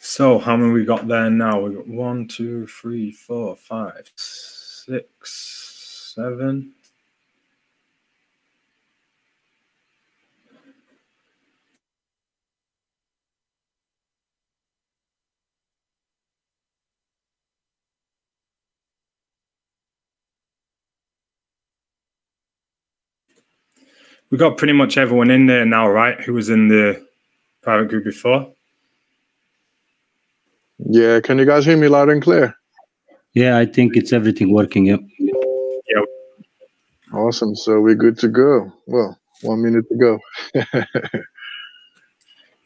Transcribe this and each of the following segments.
So how many we got there now? We got 1, 2, 3, 4, 5, 6, 7. We got pretty much everyone in there now, right? Who was in the private group before? Yeah, can you guys hear me loud and clear? Yeah, I think it's everything working. Yep. Yeah. Awesome. So we're good to go. Well, 1 minute to go.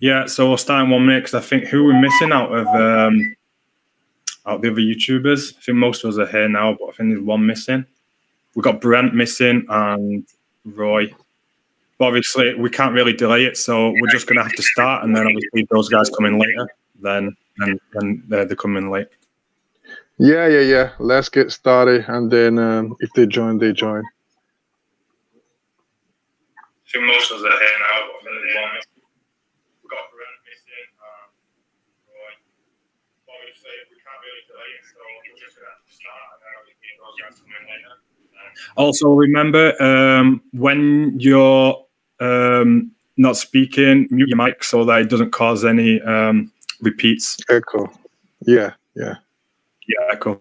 Yeah, so we'll start in 1 minute because I think who we're missing out of the other YouTubers. I think most of us are here now, but I think there's one missing. We've got Brent missing and Roy. But obviously, we can't really delay it, so we're just going to have to start, and then obviously those guys come in later. Then they come in late. Yeah. Let's get started, and then if they join, they join. I think most of us are here now, but I think there's one missing. We've got Brent missing and Roy. But obviously, we can't really delay it, so we're just going to have to start, and then obviously those guys come in later. Also, remember, when you're not speaking, mute your mic so that it doesn't cause any repeats. Echo. Yeah. Yeah, echo.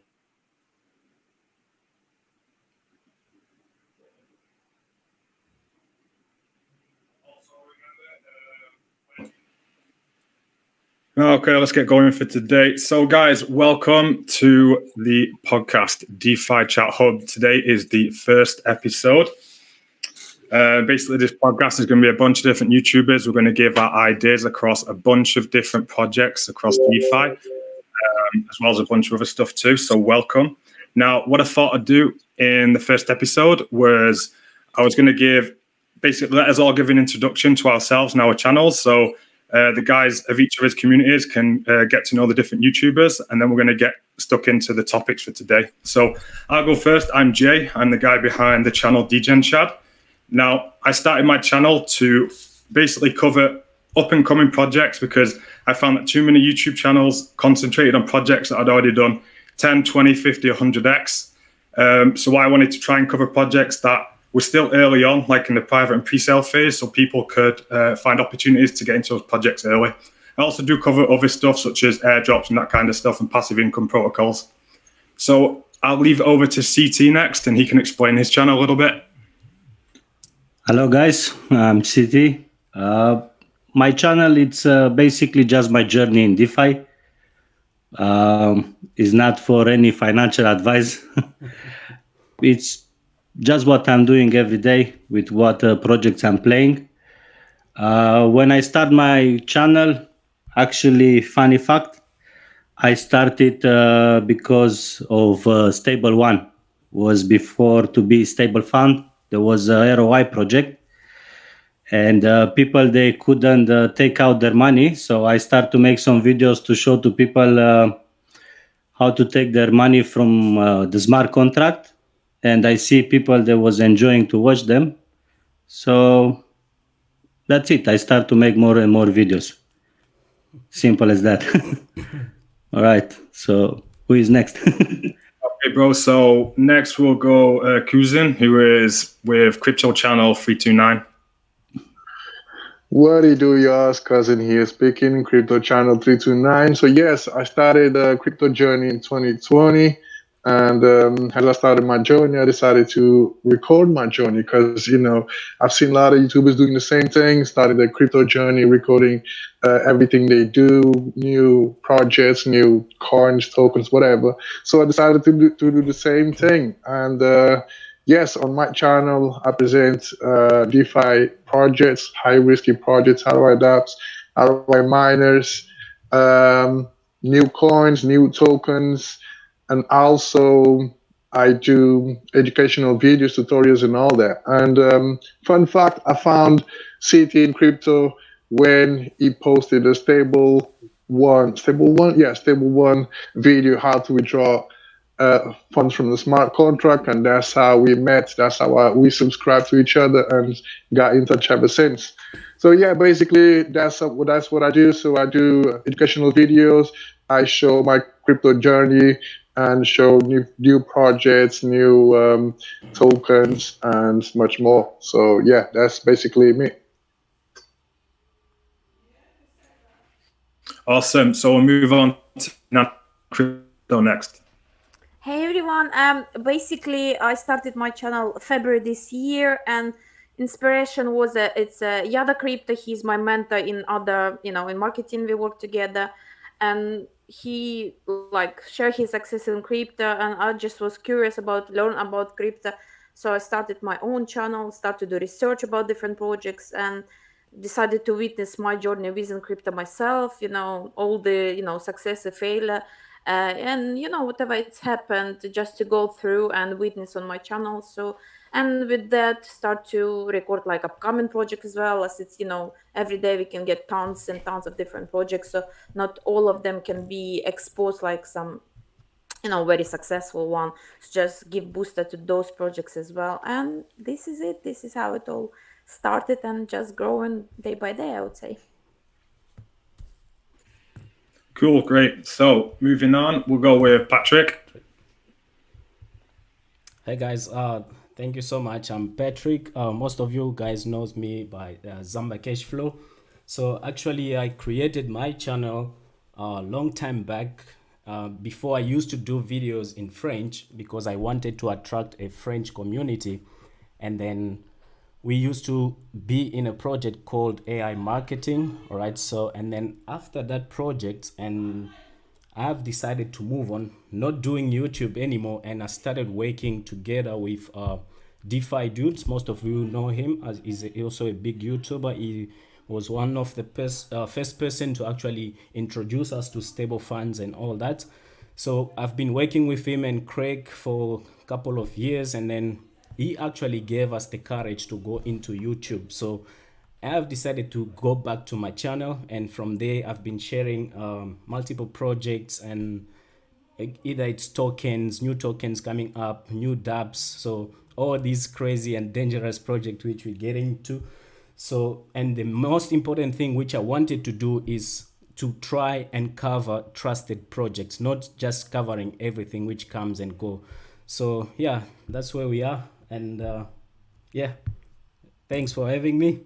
Okay, let's get going for today. So, guys, welcome to the podcast DeFi Chat Hub. Today is the first episode. Basically, this podcast is going to be a bunch of different YouTubers. We're going to give our ideas across a bunch of different projects across DeFi, as well as a bunch of other stuff too. So, welcome. Now, what I thought I'd do in the first episode was I was going to let us all give an introduction to ourselves and our channels. So, the guys of each of his communities can get to know the different YouTubers, and then we're going to get stuck into the topics for today. So I'll go first. I'm Jay. I'm the guy behind the channel Degen Chad. Now, I started my channel to basically cover up-and-coming projects because I found that too many YouTube channels concentrated on projects that I'd already done 10, 20, 50, 100x. So I wanted to try and cover projects that we're still early on, like in the private and pre-sale phase, so people could find opportunities to get into those projects early. I also do cover other stuff such as airdrops and that kind of stuff and passive income protocols. So I'll leave it over to CT next, and he can explain his channel a little bit. Hello, guys. I'm CT. My channel, it's basically just my journey in DeFi. It's not for any financial advice. It's just what I'm doing every day with what projects I'm playing. When I start my channel, actually, funny fact, I started because of Stable One. Was before to be Stable Fund. There was a ROI project, and people, they couldn't take out their money. So I start to make some videos to show to people how to take their money from the smart contract. And I see people that was enjoying to watch them. So that's it. I start to make more and more videos. Simple as that. All right. So who is next? Okay, bro. So next we'll go Kuzin, who is with Crypto Channel 329. What do you do, yours? Cousin here speaking, Crypto Channel 329. So yes, I started a crypto journey in 2020. And as I started my journey, I decided to record my journey because, I've seen a lot of YouTubers doing the same thing, started their crypto journey, recording everything they do, new projects, new coins, tokens, whatever. So I decided to do the same thing. And yes, on my channel, I present DeFi projects, high-risky projects, how do I adapt, how do I miners, new coins, new tokens, and also I do educational videos, tutorials, and all that. And fun fact, I found CT in crypto when he posted a stable one video, how to withdraw funds from the smart contract, and that's how we met. That's how we subscribed to each other and got in touch ever since. So yeah, basically that's what I do. So I do educational videos. I show my crypto journey and show new projects, new tokens, and much more. So yeah, that's basically me. Awesome. So we'll move on to crypto next. Hey everyone. Basically, I started my channel February this year, and inspiration was it's Yada Crypto. He's my mentor in other, in marketing. We work together, and he like share his success in crypto, and I just was curious about learn about crypto. So I started my own channel, started to do research about different projects, and decided to witness my journey within crypto myself. All the success and failure. And whatever it's happened, just to go through and witness on my channel. So, and with that, start to record like upcoming projects as well, as it's every day we can get tons and tons of different projects, so not all of them can be exposed like some very successful one. So just give booster to those projects as well. And this is it. This is how it all started, and just growing day by day, I would say. Cool, great. So moving on, we'll go with Patrick. Hey guys, thank you so much. I'm Patrick. Most of you guys knows me by Zambacashflow. So actually, I created my channel a long time back. Before I used to do videos in French because I wanted to attract a French community, and then we used to be in a project called AI marketing. All right. So, and then after that project, and I've decided to move on, not doing YouTube anymore. And I started working together with DeFi Dudes. Most of you know him, as he's also a big YouTuber. He was one of the first person to actually introduce us to stable funds and all that. So I've been working with him and Craig for a couple of years, and then he actually gave us the courage to go into YouTube. So I have decided to go back to my channel, and from there I've been sharing multiple projects, and either it's tokens, new tokens coming up, new dApps, so all these crazy and dangerous projects which we get into. So, and the most important thing which I wanted to do is to try and cover trusted projects, not just covering everything which comes and go. So yeah, that's where we are. And yeah, thanks for having me.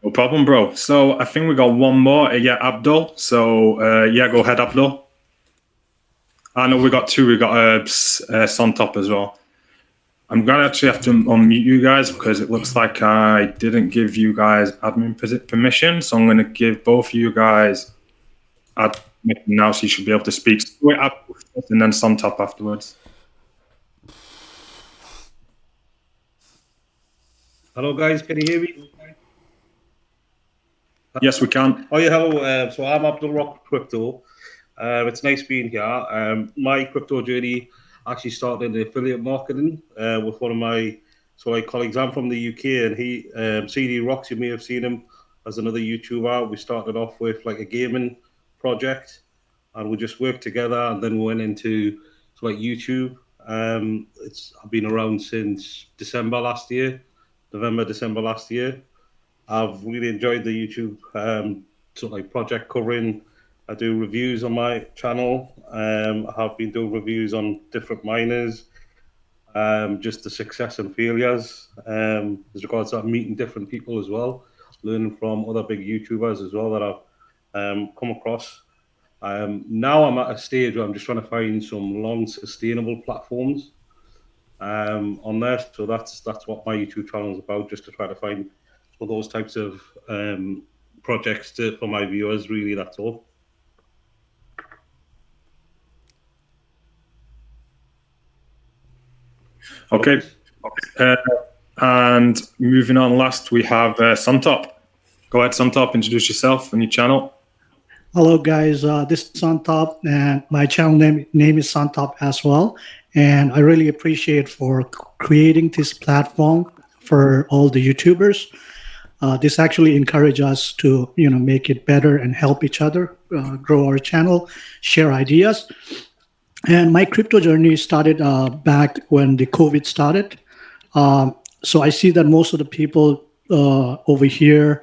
No problem, bro. So I think we got one more. Yeah, Abdul. So yeah, go ahead, Abdul. I know we got two. We got sontop as well. I'm gonna actually have to unmute you guys because it looks like I didn't give you guys admin permission. So I'm gonna give both of you guys admin now, so you should be able to speak. So wait, Abdul first and then sontop afterwards. Hello guys, can you hear me? Yes, we can. Oh yeah, hello. So I'm abdulrockscrypto. It's nice being here. My crypto journey actually started in affiliate marketing with one of my colleagues. I'm from the UK, and he CD Rocks. You may have seen him as another YouTuber. We started off with like a gaming project, and we just worked together, and then we went into YouTube. I've been around since November, December last year. I've really enjoyed the YouTube project covering. I do reviews on my channel. I have been doing reviews on different miners, just the success and failures. As regards to meeting different people as well, learning from other big YouTubers as well that I've come across. Now I'm at a stage where I'm just trying to find some long sustainable platforms on there. So that's what my YouTube channel is about, just to try to find for those types of projects for my viewers. Really, that's all. Okay. And moving on, last we have sontop. Go ahead, sontop. Introduce yourself and your channel. Hello, guys. This is sontop, and my channel name is sontop as well. And I really appreciate for creating this platform for all the YouTubers. This actually encourages us to make it better and help each other grow our channel, share ideas. And my crypto journey started back when the COVID started. So I see that most of the people over here,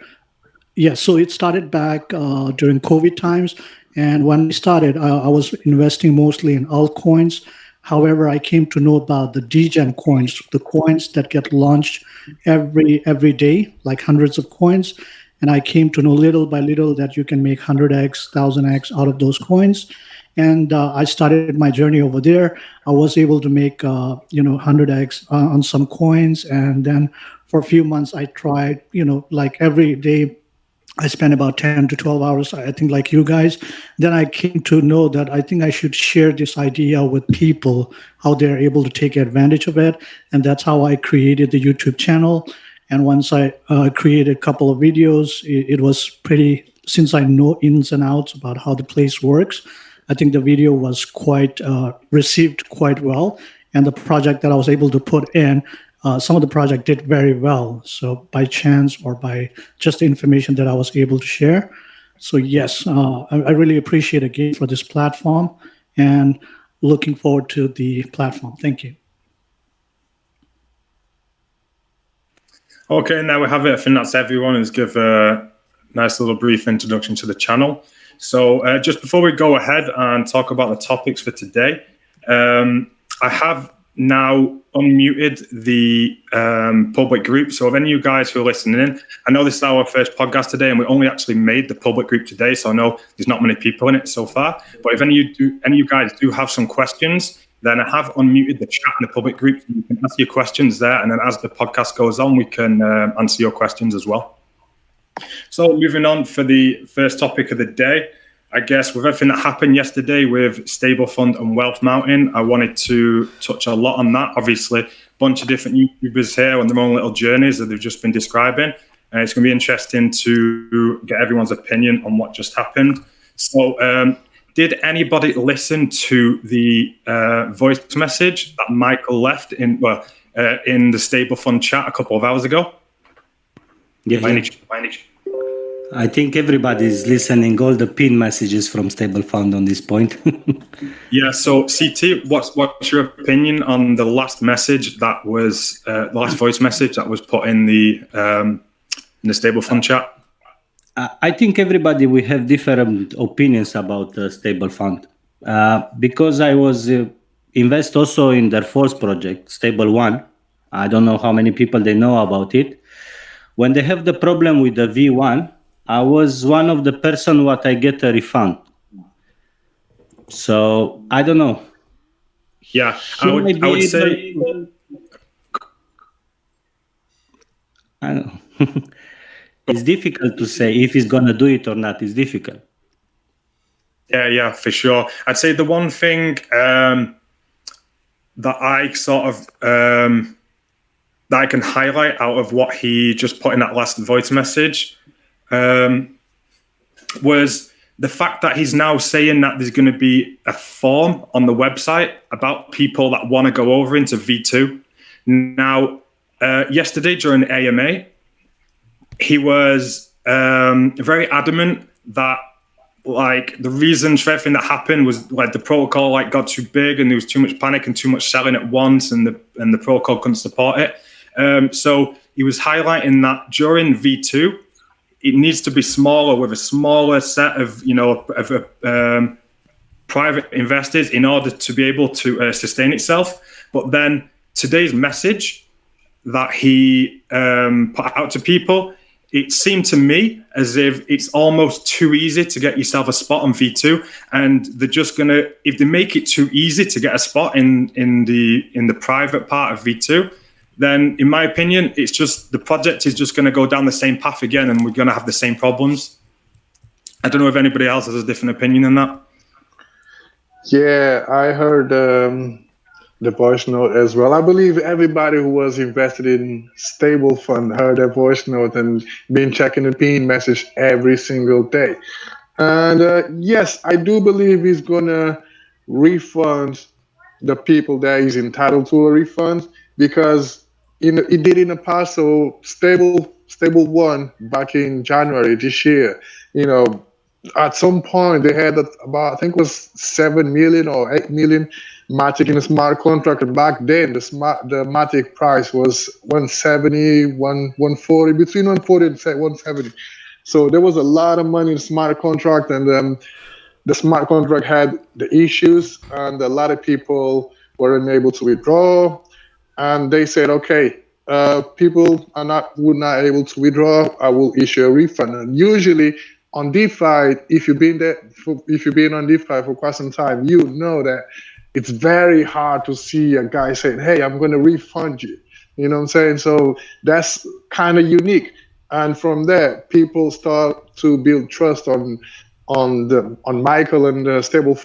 yeah, so it started back during COVID times. And when I started, I was investing mostly in altcoins. However, I came to know about the Degen coins, the coins that get launched every day, like hundreds of coins. And I came to know little by little that you can make 100x, 1000x out of those coins. And I started my journey over there. I was able to make 100x on some coins, and then for a few months I tried, like every day I spent about 10 to 12 hours, I think, like you guys. Then I came to know that I think I should share this idea with people, how they're able to take advantage of it. And that's how I created the YouTube channel. And once I created a couple of videos, it was pretty, since I know ins and outs about how the place works, I think the video was quite received quite well. And the project that I was able to put in, some of the project did very well. So by chance or by just the information that I was able to share. So yes, I really appreciate again for this platform and looking forward to the platform. Thank you. Okay, now we have it. I think that's everyone. Let's give a nice little brief introduction to the channel. So just before we go ahead and talk about the topics for today, I have now unmuted the public group. So if any of you guys who are listening in, I know this is our first podcast today, and we only actually made the public group today, so I know there's not many people in it so far. But if any of you guys do have some questions, then I have unmuted the chat in the public group. You can ask your questions there, and then as the podcast goes on, we can answer your questions as well. So moving on for the first topic of the day, I guess with everything that happened yesterday with Stable Fund and Wealth Mountain, I wanted to touch a lot on that. Obviously, a bunch of different YouTubers here on their own little journeys that they've just been describing. And it's going to be interesting to get everyone's opinion on what just happened. So did anybody listen to the voice message that Michael left in the Stable Fund chat a couple of hours ago? Yeah. I think everybody's listening, all the pin messages from Stable Fund on this point. Yeah, so CT, what's your opinion on the last message that was, the last voice message that was put in the Stable Fund chat? I think everybody will have different opinions about the Stable Fund. Because I was invest also in their fourth project, Stable One. I don't know how many people they know about it. When they have the problem with the V1, I was one of the person what I get a refund. So I don't know. Yeah, I would say. I don't know. It's difficult to say if he's gonna do it or not. It's difficult. Yeah, for sure. I'd say the one thing that I sort of that I can highlight out of what he just put in that last voice message was the fact that he's now saying that there's going to be a form on the website about people that want to go over into V2. Now, yesterday during the AMA, he was very adamant that like the reasons for everything that happened was like the protocol like got too big and there was too much panic and too much selling at once, and the protocol couldn't support it. So he was highlighting that during V2, it needs to be smaller with a smaller set of private investors in order to be able to sustain itself. But then today's message that he put out to people, it seemed to me as if it's almost too easy to get yourself a spot on V2, and they're just gonna, if they make it too easy to get a spot in the private part of V2, then in my opinion, it's just the project is just going to go down the same path again, and we're going to have the same problems. I don't know if anybody else has a different opinion on that. Yeah, I heard the voice note as well. I believe everybody who was invested in Stable Fund heard that voice note and been checking the pin message every single day. And yes, I do believe he's going to refund the people that he's entitled to a refund, because it did in the past. So Stable Stable One back in January this year. At some point they had about, I think it was 7 million or 8 million Matic in a smart contract. And back then the Matic price was 170, 140, between 140 and 170. So there was a lot of money in smart contract, and the smart contract had the issues, and a lot of people weren't able to withdraw. And they said, okay, people were not able to withdraw. I will issue a refund. And usually on DeFi, if you've been on DeFi for quite some time, you know that it's very hard to see a guy saying, "Hey, I'm going to refund you." You know what I'm saying? So that's kind of unique. And from there, people start to build trust on Michael and the Stable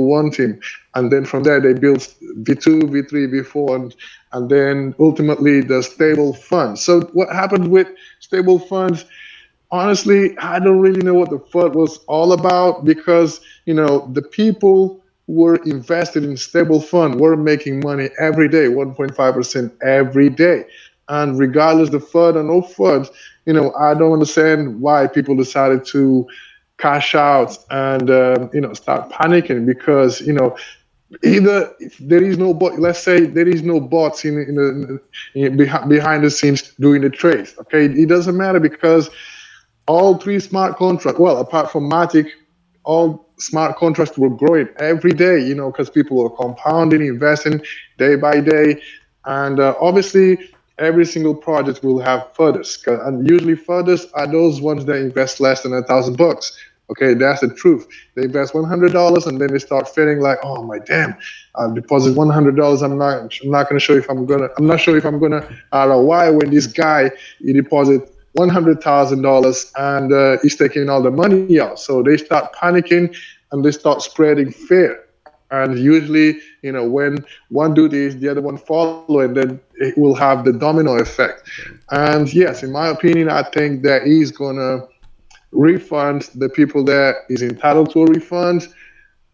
One team, and then from there they built V2, V3, V4, and then ultimately the Stable Fund. So what happened with Stable Funds? Honestly, I don't really know what the FUD was all about, because the people who were invested in Stable Fund were making money every day, 1.5% every day. And regardless of the FUD or no FUD, I don't understand why people decided to cash out and start panicking, because either if there is no bot, let's say there is no bots behind the scenes doing the trades. Okay, it doesn't matter, because all three smart contracts, well, apart from Matic, all smart contracts were growing every day, because people were compounding, investing day by day. And obviously, every single project will have furthers. And usually furthers are those ones that invest less than $1,000. Okay, that's the truth. They invest $100 and then they start feeling like, oh my damn, I deposit $100. I'm not gonna sure if I'm gonna ROI when this guy he deposit $100,000 and he's taking all the money out. So they start panicking and they start spreading fear. And usually, when one do this, the other one follow, and then it will have the domino effect. And yes, in my opinion, I think that he's gonna refund the people that is entitled to a refund.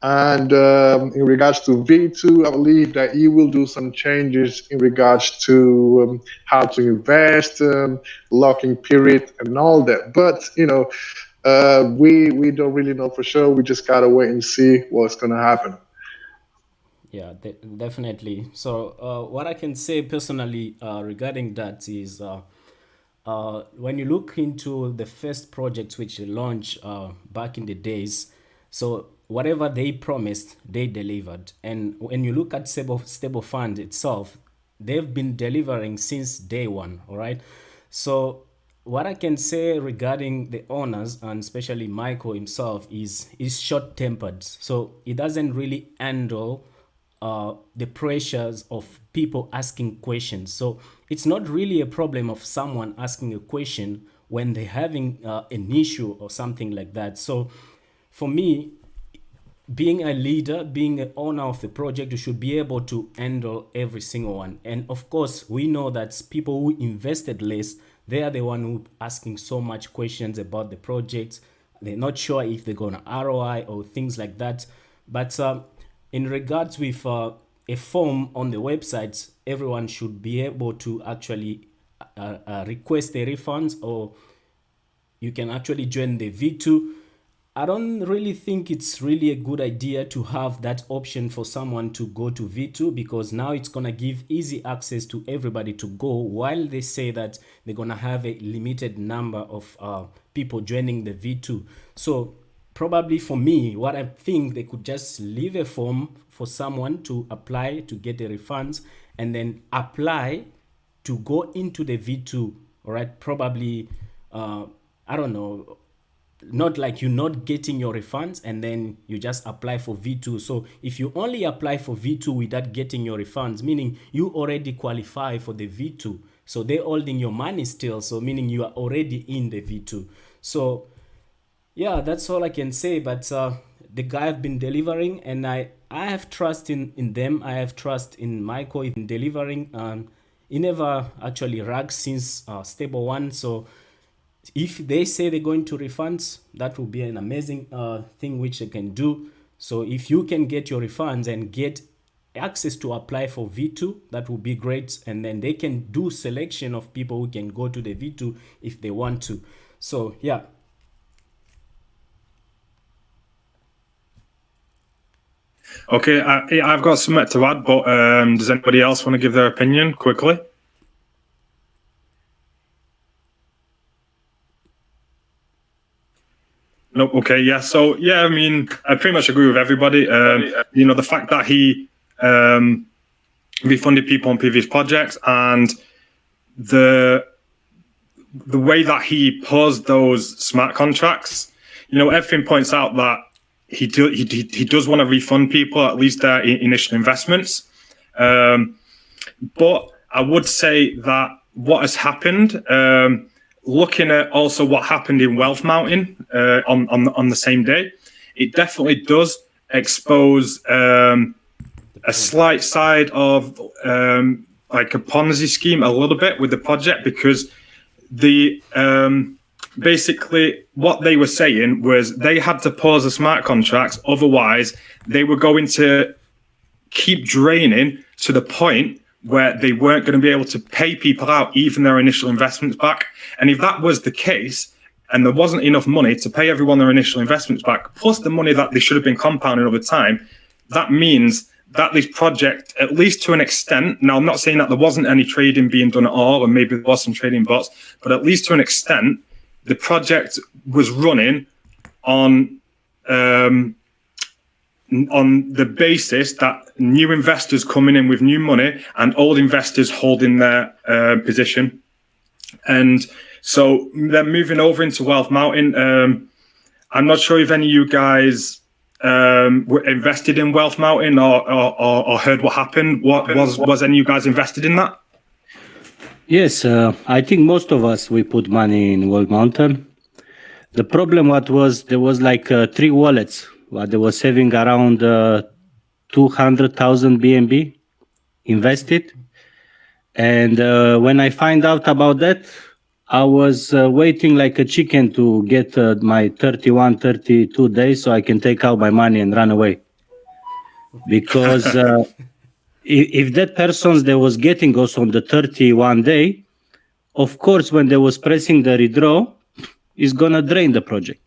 And in regards to V2, I believe that he will do some changes in regards to how to invest, locking period, and all that. But we don't really know for sure. We just gotta wait and see what's gonna happen. Yeah, definitely. So what I can say personally regarding that is when you look into the first projects which they launched back in the days, so whatever they promised, they delivered. And when you look at Stable Fund itself, they've been delivering since day one, all right? So what I can say regarding the owners, and especially Michael himself, is short-tempered. So he doesn't really handle the pressures of people asking questions. So it's not really a problem of someone asking a question when they're having an issue or something like that. So for me, being a leader, being an owner of the project, you should be able to handle every single one. And of course, we know that people who invested less, they are the one who asking so much questions about the project. They're not sure if they're gonna ROI or things like that. But in regards with a form on the website, everyone should be able to actually request the refunds, or you can actually join the V2. I don't really think it's really a good idea to have that option for someone to go to V2, because now it's going to give easy access to everybody to go, while they say that they're going to have a limited number of people joining the V2. So probably for me, what I think, they could just leave a form for someone to apply to get the refunds, and then apply to go into the V2, all right? Probably, I don't know, not like you're not getting your refunds and then you just apply for V2. So if you only apply for V2 without getting your refunds, meaning you already qualify for the V2. So they're holding your money still. So meaning you are already in the V2. So yeah, that's all I can say. But the guy have been delivering, and I have trust in them. I have trust in Michael in delivering. He never actually rags since Stable One. So if they say they're going to refunds, that will be an amazing thing which they can do. So if you can get your refunds and get access to apply for V2, that would be great. And then they can do selection of people who can go to the V2 if they want to. So yeah. Okay, I've got something to add, but does anybody else want to give their opinion quickly? No, okay, yeah. So, yeah, I mean, I pretty much agree with everybody. You know, the fact that he refunded people on previous projects and the way that he paused those smart contracts, you know, everything points out that he does want to refund people at least their initial investments. But I would say that what has happened, looking at also what happened in Wealth Mountain on the same day, it definitely does expose a slight side of like a Ponzi scheme a little bit with the project, because the basically what they were saying was they had to pause the smart contracts, otherwise they were going to keep draining to the point where they weren't going to be able to pay people out even their initial investments back. And if that was the case, and there wasn't enough money to pay everyone their initial investments back, plus the money that they should have been compounding over time, that means that this project, at least to an extent, now I'm not saying that there wasn't any trading being done at all, or maybe there was some trading bots, but at least to an extent, the project was running on the basis that new investors coming in with new money and old investors holding their position. And so then moving over into Wealth Mountain, I'm not sure if any of you guys were invested in Wealth Mountain or heard what happened. Was any of you guys invested in that? Yes, I think most of us, we put money in Wealth Mountain. The problem there was like 3 wallets. They were saving around 200,000 BNB invested. And when I find out about that, I was waiting like a chicken to get my 31, 32 days so I can take out my money and run away. Because if that person that was getting us on the 31 day, of course, when they was pressing the redraw, it's going to drain the project.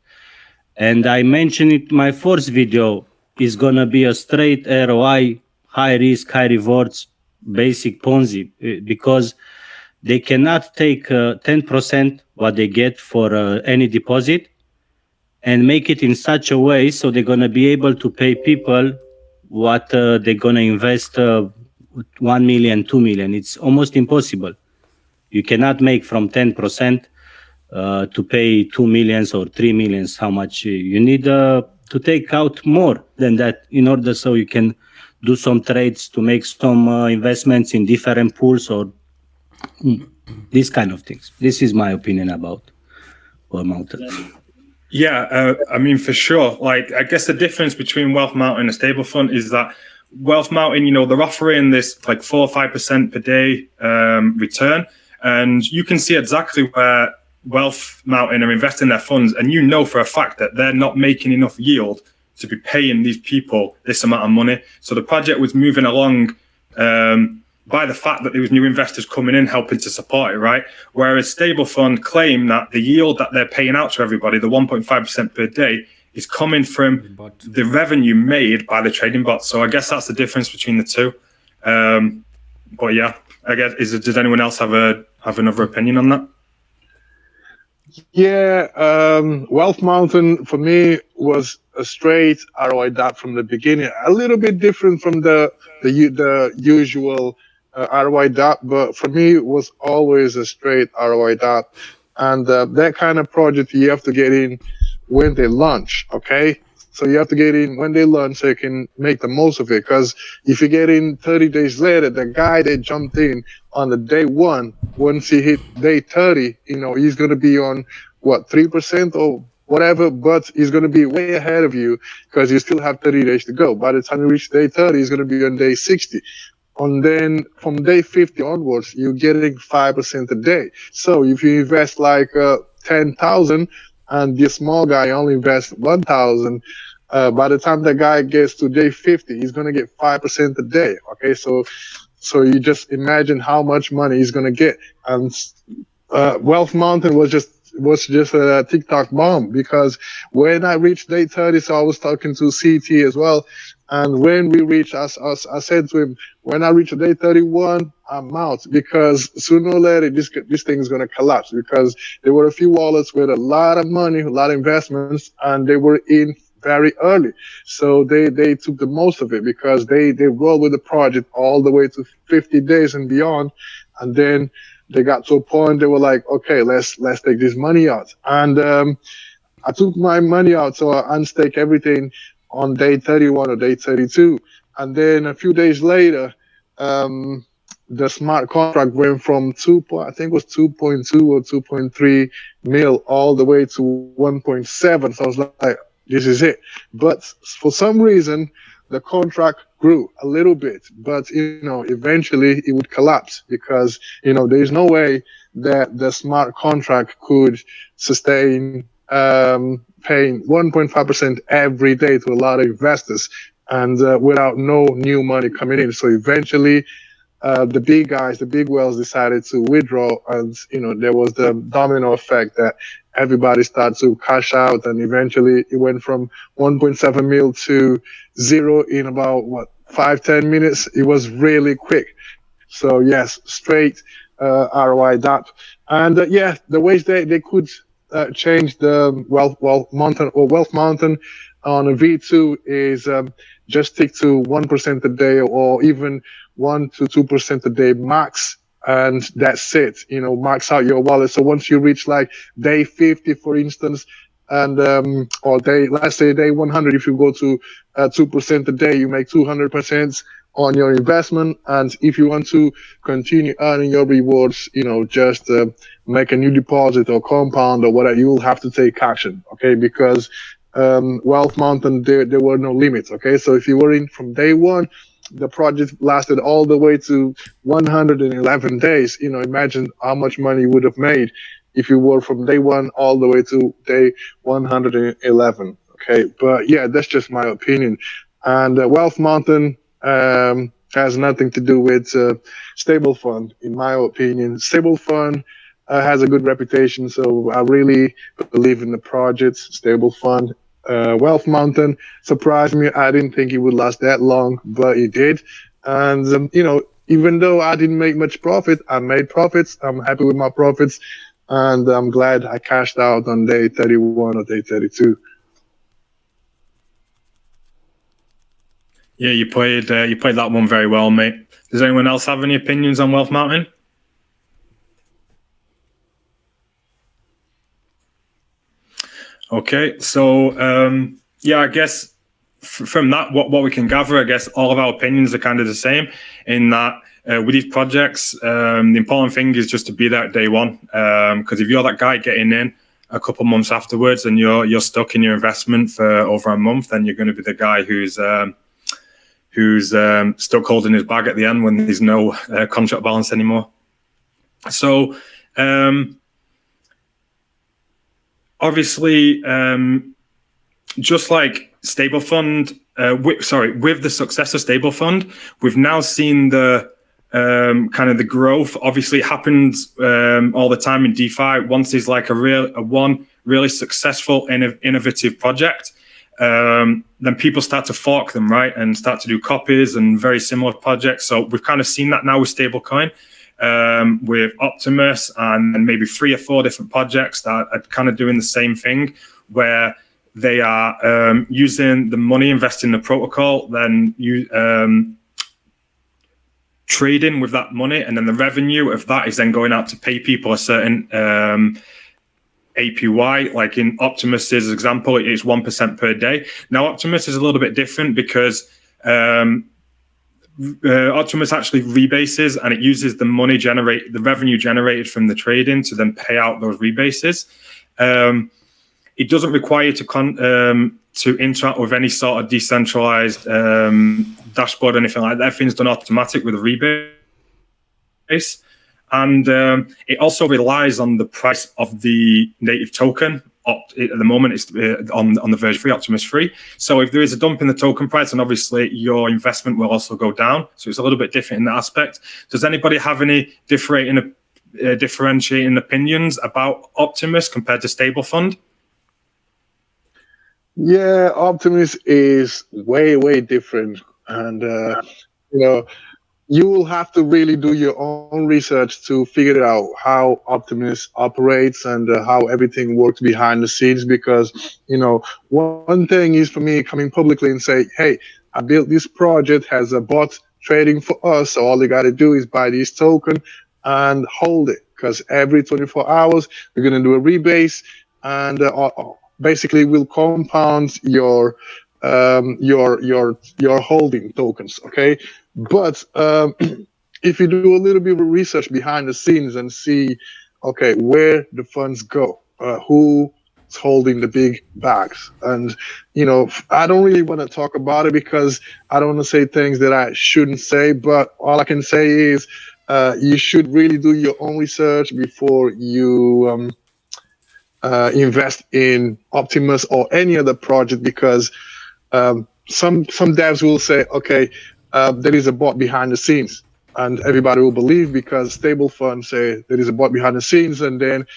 And I mentioned it in my first video, it's going to be a straight ROI, high risk, high rewards, basic Ponzi, because they cannot take 10% what they get for any deposit and make it in such a way so they're going to be able to pay people what they're going to invest 1 million, 2 million. It's almost impossible. You cannot make from 10% to pay 2 millions or 3 millions. How much you need to take out more than that in order so you can do some trades to make some investments in different pools or these kind of things. This is my opinion about Wealth Mountain. Yeah, I mean, for sure. Like, I guess the difference between Wealth Mountain and a stable fund is that Wealth Mountain, you know, they're offering this like 4 or 5% per day return. And you can see exactly where Wealth Mountain are investing their funds. And you know for a fact that they're not making enough yield to be paying these people this amount of money. So the project was moving along by the fact that there was new investors coming in helping to support it, right? Whereas stable fund claim that the yield that they're paying out to everybody, the 1.5% per day, is coming from the revenue made by the trading bots. So I guess that's the difference between the two. But yeah, I guess does anyone else have another opinion on that? Yeah, Wealth Mountain for me was a straight ROI DApp from the beginning. A little bit different from the usual ROI DApp, but for me it was always a straight ROI DApp. And that kind of project you have to get in when they launch, okay? So you have to get in when they launch so you can make the most of it. Because if you get in 30 days later, the guy that jumped in on the day one, once he hit day 30, you know, he's going to be on, what, 3% or whatever, but he's going to be way ahead of you because you still have 30 days to go. By the time you reach day 30, he's going to be on day 60. And then from day 50 onwards, you're getting 5% a day. So if you invest like 10,000 and the small guy only invests 1,000, By the time the guy gets to day 50, he's going to get 5% a day. Okay, so you just imagine how much money he's going to get. And Wealth Mountain was just a TikTok bomb, because when I reached day 30, so I was talking to CT as well, and when we reached, I said to him, when I reach day 31, I'm out, because sooner or later this thing is going to collapse, because there were a few wallets with a lot of money, a lot of investments, and they were in very early, so they took the most of it, because they rolled with the project all the way to 50 days and beyond, and then they got to a point they were like, okay, let's take this money out. And I took my money out, so I unstaked everything on day 31 or day 32. And then a few days later, the smart contract went from I think it was 2.2 or 2.3 mil all the way to 1.7. So I was like, this is it. But for some reason, the contract grew a little bit, but eventually it would collapse, because there's no way that the smart contract could sustain paying 1.5% every day to a lot of investors, and without no new money coming in. So eventually, the big guys, the big whales, decided to withdraw, and there was the domino effect that everybody started to cash out, and eventually it went from 1.7 mil to 0 in about 5-10 minutes. It was really quick. So yes, straight ROI that. And the ways they could change the Wealth Mountain on a V2 is just stick to 1% a day, or even 1 to 2% a day max, and that's it. Max out your wallet. So once you reach like day 50, for instance, and or let's say day 100, if you go to 2% a day, you make 200% on your investment. And if you want to continue earning your rewards, just make a new deposit or compound or whatever, you'll have to take action, okay? Because Wealth Mountain, there were no limits, okay? So if you were in from day one, the project lasted all the way to 111 days. Imagine how much money you would have made if you were from day one all the way to day 111. Okay, but yeah, that's just my opinion. And Wealth Mountain has nothing to do with Stable Fund, in my opinion. Stable Fund has a good reputation, so I really believe in the project. Stable Fund. Wealth Mountain surprised me. I didn't think it would last that long, but it did. And even though I didn't make much profit, I made profits. I'm happy with my profits, and I'm glad I cashed out on day 31 or day 32. Yeah, you played that one very well, mate. Does anyone else have any opinions on Wealth Mountain? Okay, so I guess from that, what we can gather, I guess all of our opinions are kind of the same, in that with these projects, the important thing is just to be there at day one. Because if you're that guy getting in a couple months afterwards and you're stuck in your investment for over a month, then you're going to be the guy who's stuck holding his bag at the end when there's no contract balance anymore. So obviously, just like Stable Fund, with the success of Stable Fund, we've now seen the kind of the growth. Obviously, it happens all the time in DeFi. Once there's like one really successful, innovative project, then people start to fork them, right, and start to do copies and very similar projects. So we've kind of seen that now with Stablecoin. With Optimus and maybe 3 or 4 different projects that are kind of doing the same thing, where they are using the money invested in the protocol, then trading with that money, and then the revenue of that is then going out to pay people a certain APY. Like in Optimus's example, it is 1% per day. Now Optimus is a little bit different because Optimus actually rebases, and it uses the revenue generated from the trading to then pay out those rebases. It doesn't require you to interact with any sort of decentralized dashboard or anything like that. Everything's done automatic with a rebase. And it also relies on the price of the native token at the moment it's on the version 3, Optimus 3. So if there is a dump in the token price, then obviously your investment will also go down. So it's a little bit different in that aspect. Does anybody have any differentiating opinions about Optimus compared to Stable Fund? Yeah, Optimus is way, way different. And, you will have to really do your own research to figure out how Optimus operates and how everything works behind the scenes. Because, one thing is for me coming publicly and say, hey, I built this project, has a bot trading for us. So all they got to do is buy this token and hold it. Because every 24 hours, we're going to do a rebase and basically will compound your holding tokens. Okay. But if you do a little bit of research behind the scenes and see, okay, where the funds go, who's holding the big bags, and I don't really want to talk about it because I don't want to say things that I shouldn't say. But all I can say is you should really do your own research before you invest in Optimus or any other project, because some devs will say, okay, there is a bot behind the scenes, and everybody will believe because stable funds say there is a bot behind the scenes, and then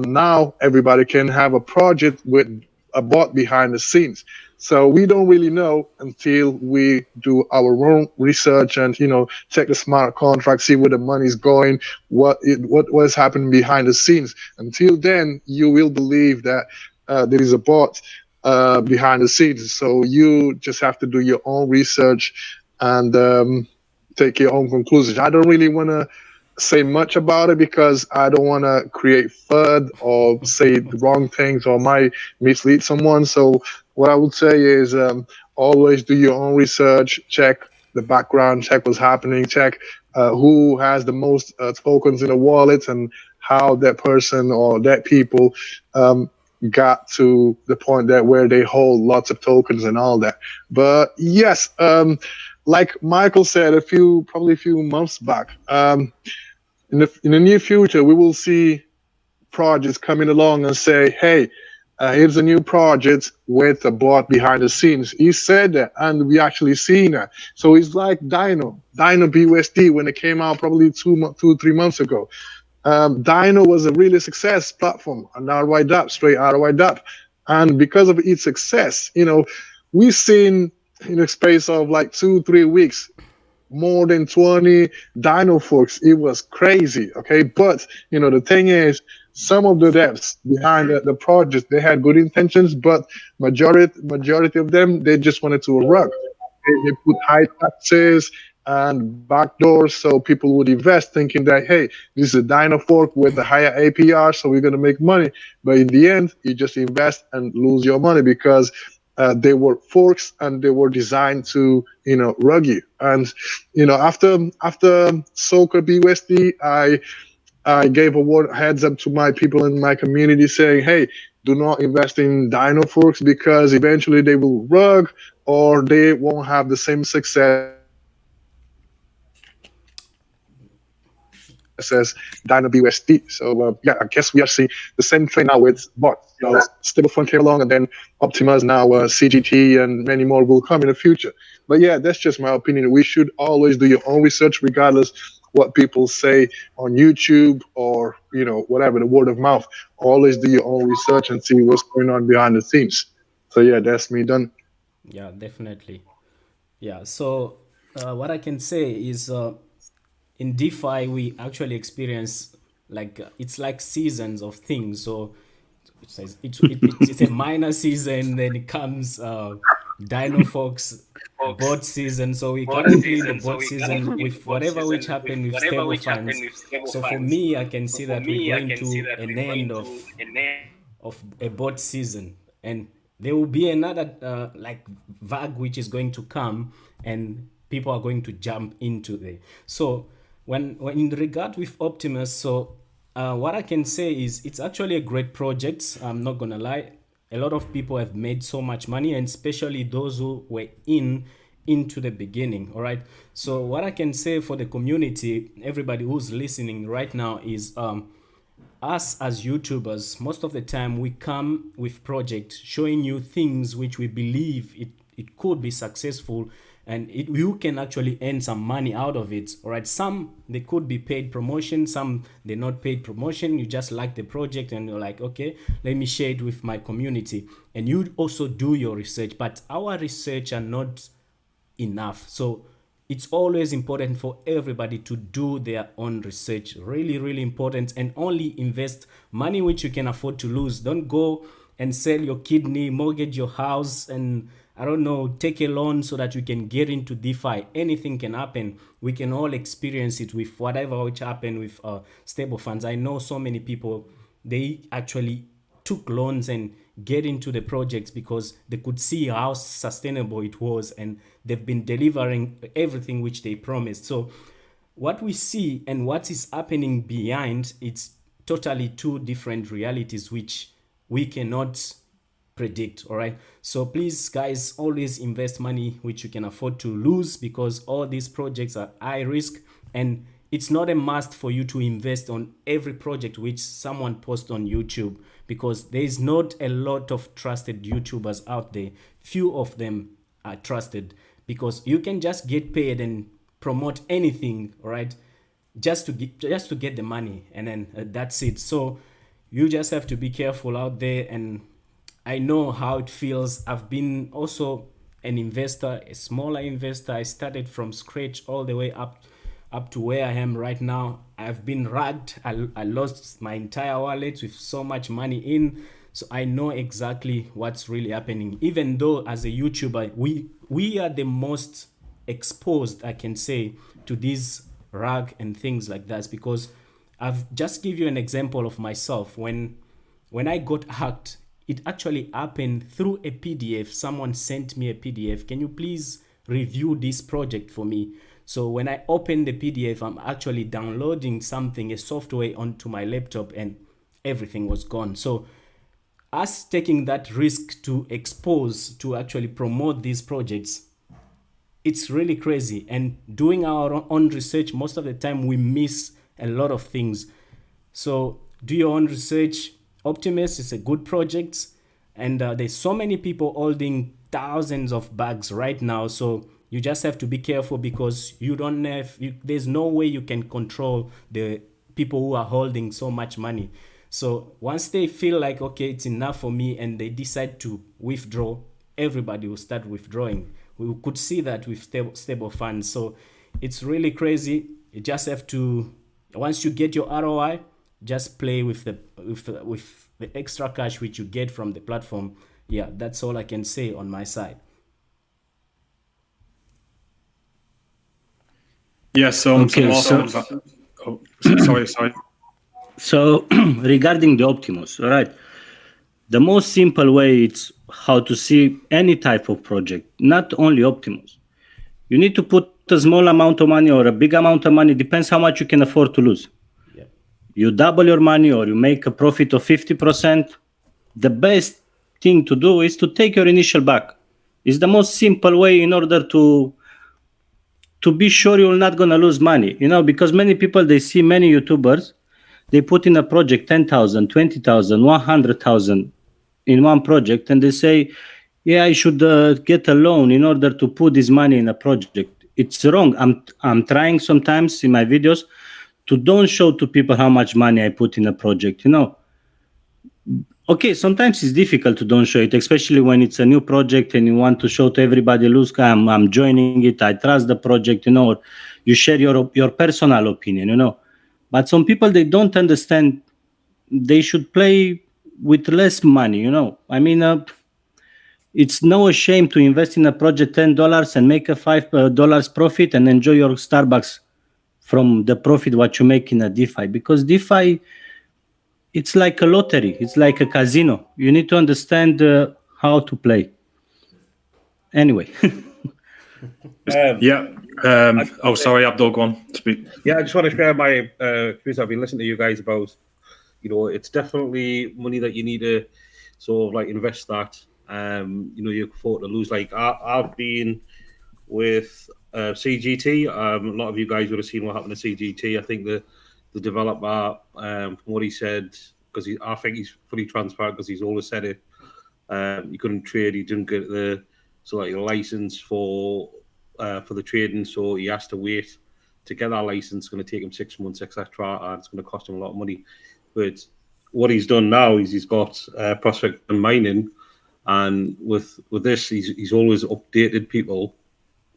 now everybody can have a project with a bot behind the scenes. So we don't really know until we do our own research and check the smart contract, see where the money's going, what is happening behind the scenes. Until then, you will believe that there is a bot behind the scenes. So you just have to do your own research and take your own conclusions. I don't really want to say much about it because I don't want to create FUD or say the wrong things or might mislead someone. So what I would say is always do your own research, check the background, check what's happening, check who has the most tokens in the wallet and how that person or that people got to the point that where they hold lots of tokens and all that. But yes, like Michael said probably a few months back, in the near future, we will see projects coming along and say, hey, here's a new project with a bot behind the scenes. He said that, and we actually seen that. So it's like Dino BUSD when it came out probably 2-3 months ago. Dino was a really success platform, an ROI DApp, straight ROI DApp. And because of its success, we've seen in a space of like 2-3 weeks, more than 20 Dino forks. It was crazy. Okay. But, the thing is, some of the devs behind the project, they had good intentions, but majority of them, they just wanted to rug. They put high taxes and backdoors so people would invest thinking that, hey, this is a Dino fork with a higher APR, so we're going to make money. But in the end, you just invest and lose your money because they were forks and they were designed to, rug you. And, after Soca BUSD, I gave a heads up to my people in my community saying, hey, do not invest in Dino forks because eventually they will rug or they won't have the same success as Dino BUSD. So I guess we are seeing the same trend now with bots. Stablecoin came along, and then Optimus, now CGT, and many more will come in the future. But yeah, that's just my opinion. We should always do your own research, regardless what people say on YouTube or whatever, the word of mouth. Always do your own research and see what's going on behind the scenes. So yeah, that's me done. Yeah, definitely. Yeah. So what I can say is in DeFi we actually experience it's like seasons of things. So it's a minor season, then it comes Dino Fox bot season. So we currently in the bot season with whatever which happened with stable funds. So for me, I can see that we're going to an end of a bot season, and there will be another VAG which is going to come, and people are going to jump into there. So when in regard with Optimus, so what I can say is it's actually a great project. I'm not gonna lie. A lot of people have made so much money, and especially those who were into the beginning. All right. So what I can say for the community, everybody who's listening right now, is us as YouTubers, most of the time we come with projects showing you things which we believe it could be successful, and you can actually earn some money out of it. All right, some they could be paid promotion, some they're not paid promotion. You just like the project and you're like, okay, let me share it with my community. And you also do your research, but our research are not enough. So it's always important for everybody to do their own research. Really, really important. And only invest money which you can afford to lose. Don't go and sell your kidney, mortgage your house, and I don't know, take a loan so that you can get into DeFi. Anything can happen. We can all experience it with whatever which happened with stable funds. I know so many people, they actually took loans and get into the projects because they could see how sustainable it was, and they've been delivering everything which they promised. So what we see and what is happening behind, it's totally two different realities which we cannot predict. All right, so please guys, always invest money which you can afford to lose, because all these projects are high risk, and it's not a must for you to invest on every project which someone posts on YouTube, because there is not a lot of trusted YouTubers out there. Few of them are trusted, because you can just get paid and promote anything, right, just to get the money, and then that's it. So you just have to be careful out there. And I know how it feels. I've been also an investor, a smaller investor. I started from scratch all the way up to where I am right now. I've been ragged. I lost my entire wallet with so much money in. So I know exactly what's really happening. Even though as a YouTuber, we are the most exposed, I can say, to these rag and things like that, because I've just give you an example of myself. When I got hacked, it actually happened through a PDF. Someone sent me a PDF. Can you please review this project for me? So when I open the PDF, I'm actually downloading something, a software onto my laptop, and everything was gone. So us taking that risk to expose, to actually promote these projects, it's really crazy. And doing our own research, most of the time we miss a lot of things. So do your own research. Optimus is a good project, and there's so many people holding thousands of bags right now. So you just have to be careful, because there's no way you can control the people who are holding so much money. So once they feel like, okay, it's enough for me, and they decide to withdraw, everybody will start withdrawing. We could see that with stable funds. So it's really crazy. You just have to, once you get your ROI, just play with the extra cash which you get from the platform. Yeah, that's all I can say on my side. Yeah, Okay, sorry. So regarding the Optimus, all right, the most simple way it's how to see any type of project, not only Optimus. You need to put a small amount of money or a big amount of money, depends how much you can afford to lose. Yeah. You double your money or you make a profit of 50%. The best thing to do is to take your initial back. It's the most simple way in order to be sure you're not going to lose money, because many people, they see many YouTubers, they put in a project 10,000, 20,000, 100,000 in one project, and they say, yeah, I should get a loan in order to put this money in a project. It's wrong. I'm trying sometimes in my videos to don't show to people how much money I put in a project, Okay, sometimes it's difficult to don't show it, especially when it's a new project and you want to show to everybody, look, I'm joining it, I trust the project, or you share your personal opinion, But some people, they don't understand they should play with less money, I mean, it's no shame to invest in a project $10 and make a $5 profit and enjoy your Starbucks from the profit what you make in a DeFi, because DeFi, it's like a lottery. It's like a casino. You need to understand how to play. Anyway. Sorry, Abdul, go on. Speak. Yeah, I just want to share my views. I've been listening to you guys about, it's definitely money that you need to sort of like invest that. You can afford to lose. Like I've been with CGT. A lot of you guys would have seen what happened to CGT. I think the the developer, from what he said, because I think he's fully transparent because he's always said it. He couldn't trade. He didn't get the license for the trading, so he has to wait to get that license. It's going to take him 6 months, etc., and it's going to cost him a lot of money. But what he's done now is he's got prospect and mining, and with this, he's always updated people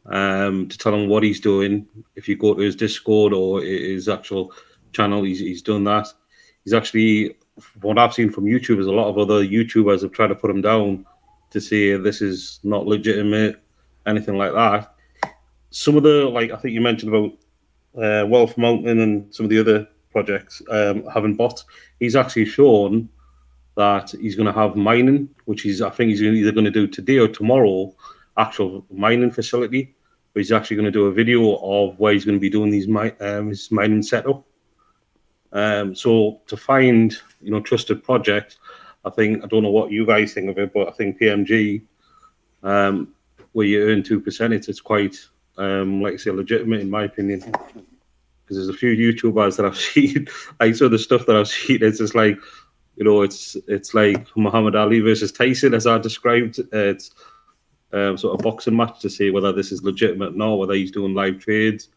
to tell him what he's doing. If you go to his Discord or his actual channel, he's done that. He's actually, what I've seen from YouTubers, a lot of other YouTubers have tried to put him down to say this is not legitimate, anything like that. Some of the, like I think you mentioned about Wealth Mountain and some of the other projects having bots, he's actually shown that he's going to have mining, which I think he's either going to do today or tomorrow, actual mining facility. But he's actually going to do a video of where he's going to be doing his mining setup. So to find, trusted projects, I don't know what you guys think of it, but I think PMG, where you earn 2%, it's quite, like I say, legitimate in my opinion. Because there's a few YouTubers that I've seen, the stuff that I've seen, it's just like, it's like Muhammad Ali versus Tyson, as I described. It's sort of boxing match to see whether this is legitimate or not, whether he's doing live trades.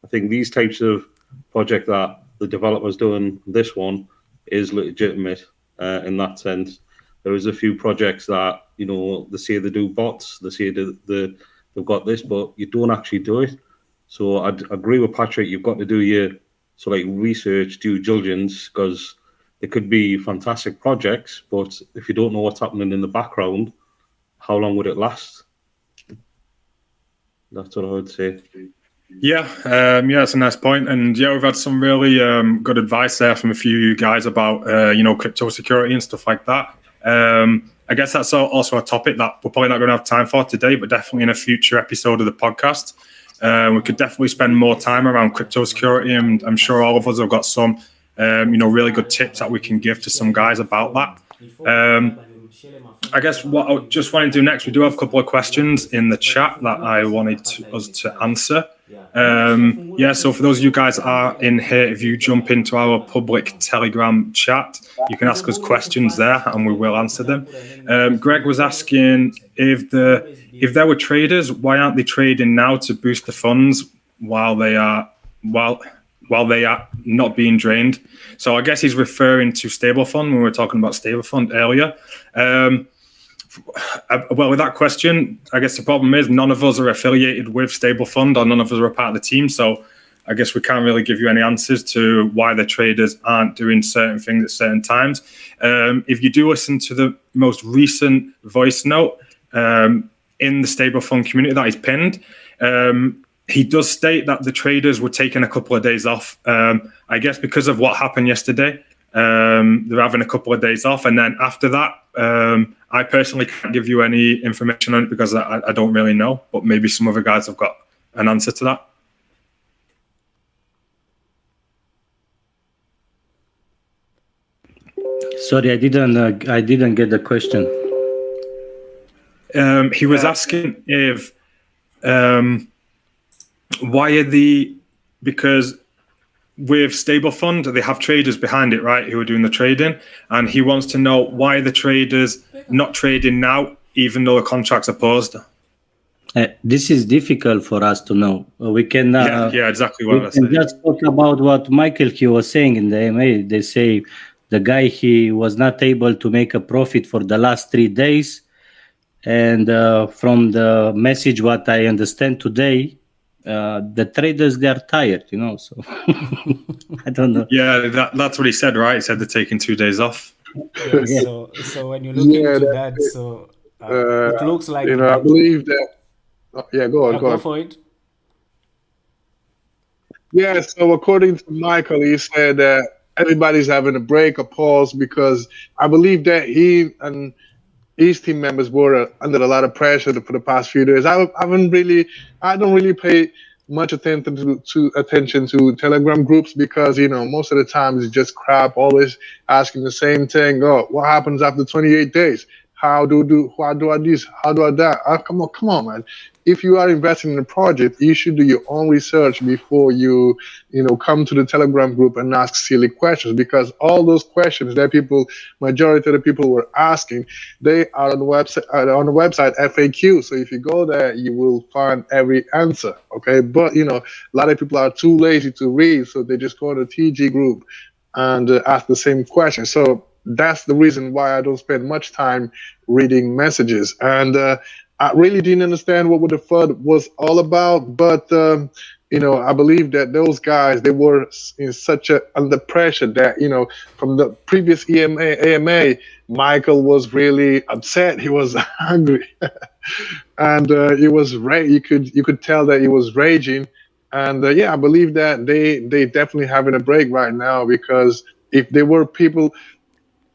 I think these types of project that the developer's doing, this one, is legitimate in that sense. There is a few projects that, they say they do bots, they say they've got this, but you don't actually do it. So I agree with Patrick, you've got to do your research, due diligence, because it could be fantastic projects, but if you don't know what's happening in the background, how long would it last? That's what I would say. Yeah, it's a nice point. And yeah, we've had some really good advice there from a few guys about, crypto security and stuff like that. I guess that's also a topic that we're probably not going to have time for today, but definitely in a future episode of the podcast. We could definitely spend more time around crypto security, and I'm sure all of us have got some, really good tips that we can give to some guys about that. I guess what I just want to do next, we do have a couple of questions in the chat that I wanted us to answer. So for those of you guys that are in here, if you jump into our public Telegram chat, you can ask us questions there and we will answer them. Greg was asking if there were traders, why aren't they trading now to boost the funds while they are not being drained? So I guess he's referring to Stablefund when we were talking about Stablefund earlier. Well, with that question, I guess the problem is none of us are affiliated with Stablefund, or none of us are a part of the team. So I guess we can't really give you any answers to why the traders aren't doing certain things at certain times. If you do listen to the most recent voice note in the Stablefund community that is pinned, he does state that the traders were taking a couple of days off. I guess because of what happened yesterday, they're having a couple of days off. And then after that, I personally can't give you any information on it because I don't really know. But maybe some other guys have got an answer to that. Sorry, I didn't get the question. He was asking if because with Stablefund, they have traders behind it, right, who are doing the trading, and he wants to know why the traders not trading now, even though the contracts are paused. This is difficult for us to know. We can exactly what I said. Just talk about what Michael he was saying in the MA. They say the guy, he was not able to make a profit for the last 3 days, and from the message what I understand today, the traders, they are tired, so I don't know. Yeah, that's what he said, right? He said they're taking 2 days off. Yeah, so when you look into that, it looks like I believe that. Go for it. Yeah, so according to Michael, he said that everybody's having a break, a pause, because I believe that he and his team members were under a lot of pressure for the past few days. I don't really pay much attention to Telegram groups because most of the time it's just crap, always asking the same thing. Oh, what happens after 28 days? how do I this, how do I that. Come on, man. If you are investing in a project, you should do your own research before you come to the Telegram group and ask silly questions, because all those questions that majority of the people were asking, they are on the website FAQ. So if you go there, you will find every answer. Okay, but a lot of people are too lazy to read, so they just go to the TG group and ask the same question. So that's the reason why I don't spend much time reading messages. And I really didn't understand what the FUD was all about, but I believe that those guys, they were in such under pressure that from the previous AMA, Michael was really upset. He was angry, and he was you could tell that he was raging. And I believe that they definitely having a break right now, because if there were people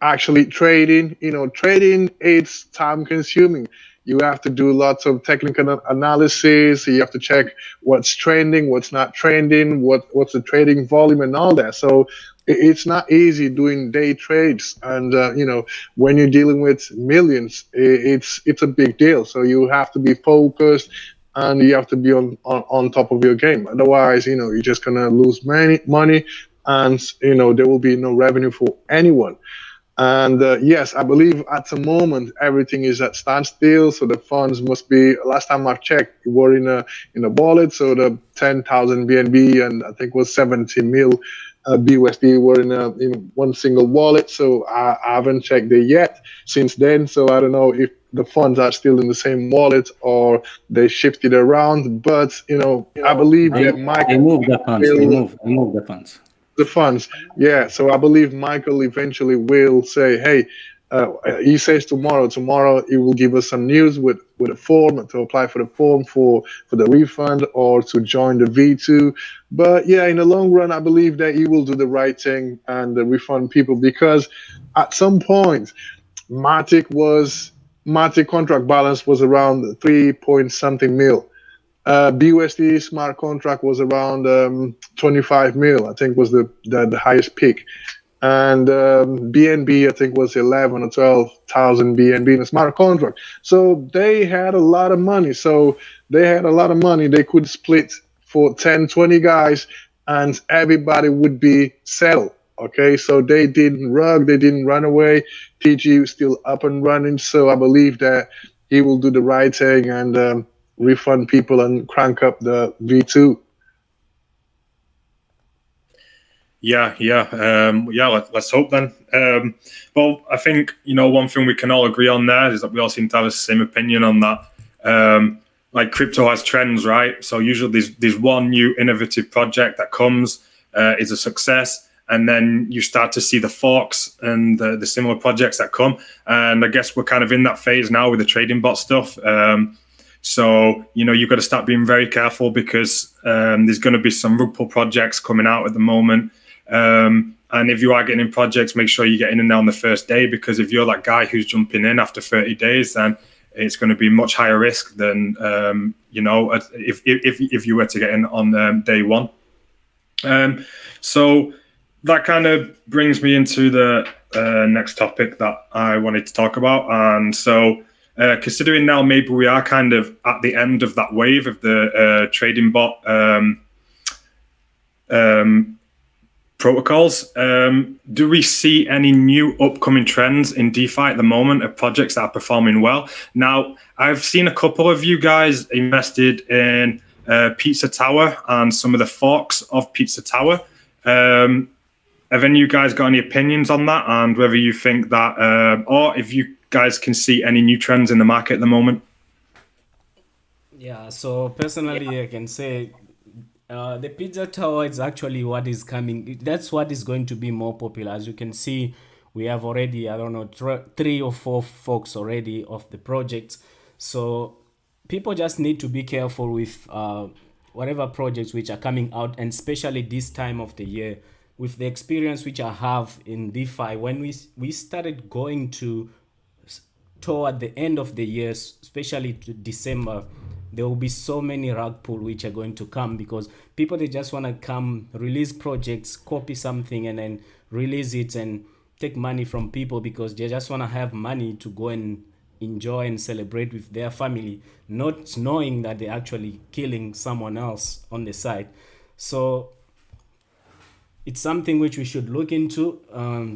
actually trading, trading, it's time consuming. You have to do lots of technical analysis. You have to check what's trending, what's not trending, what's the trading volume and all that. So it's not easy doing day trades. And when you're dealing with millions, it's a big deal. So you have to be focused, and you have to be on top of your game. Otherwise, you're just gonna lose money, and there will be no revenue for anyone. And yes, I believe at the moment everything is at standstill. So the funds must be. Last time I checked, were in a wallet. So the 10,000 BNB and I think it was 70 mil BUSD were in one single wallet. So I haven't checked it yet since then. So I don't know if the funds are still in the same wallet or they shifted around. But I believe that They move the funds. They move the funds. The funds, yeah. So I believe Michael eventually will say, "Hey," he says tomorrow he will give us some news with a form to apply for the form for the refund or to join the V2. But yeah, in the long run, I believe that he will do the right thing and refund people, because at some point, Matic contract balance was around 3 point something mil. BUSD smart contract was around 25 mil, I think was the highest peak. And BNB, I think, was 11 or 12,000 BNB in a smart contract. So they had a lot of money. They could split for 10, 20 guys, and everybody would be settled. Okay, so they didn't they didn't run away. TG is still up and running. So I believe that he will do the right thing and refund people and crank up the V2. Let's hope then. Well, I think one thing we can all agree on there is that we all seem to have the same opinion on that. Like crypto has trends, right? So usually there's one new innovative project that comes, is a success, and then you start to see the forks and the similar projects that come. And I guess we're kind of in that phase now with the trading bot stuff. So, you've got to start being very careful, because there's going to be some rug pull projects coming out at the moment. And if you are getting in projects, make sure you're getting in there on the first day, because if you're that guy who's jumping in after 30 days, then it's going to be much higher risk than, if you were to get in on day one. So that kind of brings me into the next topic that I wanted to talk about. And so, considering now maybe we are kind of at the end of that wave of the trading bot protocols, do we see any new upcoming trends in DeFi at the moment of projects that are performing well? Now, I've seen a couple of you guys invested in Pizza Tower and some of the forks of Pizza Tower. Have any of you guys got any opinions on that, and whether you think that, or if you guys can see any new trends in the market at the moment? Yeah, so personally, I can say the Pizza Tower is actually what is coming. That's what is going to be more popular. As you can see, we have already, 3 or 4 forks already of the project. So people just need to be careful with whatever projects which are coming out, and especially this time of the year. With the experience which I have in DeFi, when we started going toward the end of the year, especially to December, there will be so many rug pull which are going to come, because people, they just want to come, release projects, copy something, and then release it and take money from people, because they just want to have money to go and enjoy and celebrate with their family, not knowing that they're actually killing someone else on the side. So it's something which we should look into.